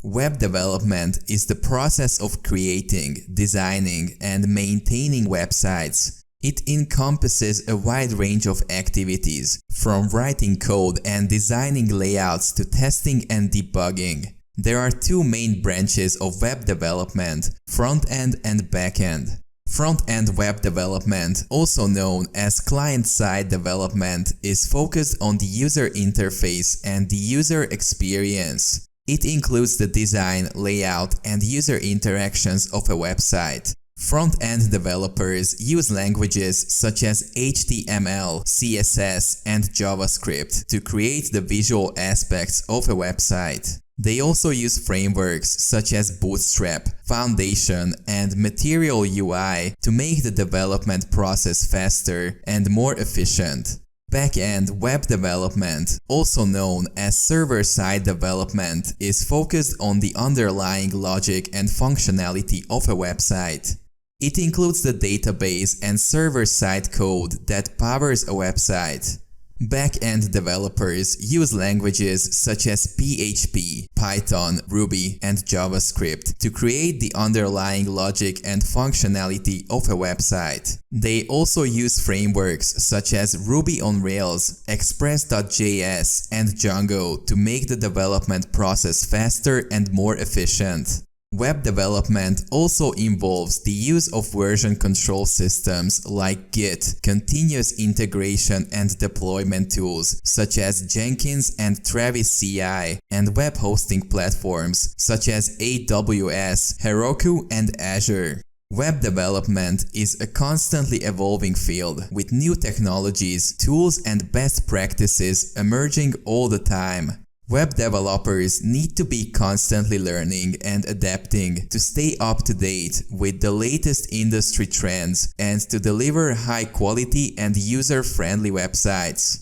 Web development is the process of creating, designing, and maintaining websites. It encompasses a wide range of activities, from writing code and designing layouts to testing and debugging. There are two main branches of web development: front-end and back-end. Front-end web development, also known as client-side development, is focused on the user interface and the user experience. It includes the design, layout, and user interactions of a website. Front-end developers use languages such as HTML, CSS, and JavaScript to create the visual aspects of a website. They also use frameworks such as Bootstrap, Foundation, and Material UI to make the development process faster and more efficient. Back-end web development, also known as server-side development, is focused on the underlying logic and functionality of a website. It includes the database and server-side code that powers a website. Back-end developers use languages such as PHP, Python, Ruby, and JavaScript to create the underlying logic and functionality of a website. They also use frameworks such as Ruby on Rails, Express.js, and Django to make the development process faster and more efficient. Web development also involves the use of version control systems like Git, continuous integration and deployment tools such as Jenkins and Travis CI, and web hosting platforms such as AWS, Heroku, and Azure. Web development is a constantly evolving field, with new technologies, tools, and best practices emerging all the time. Web developers need to be constantly learning and adapting to stay up to date with the latest industry trends and to deliver high-quality and user-friendly websites.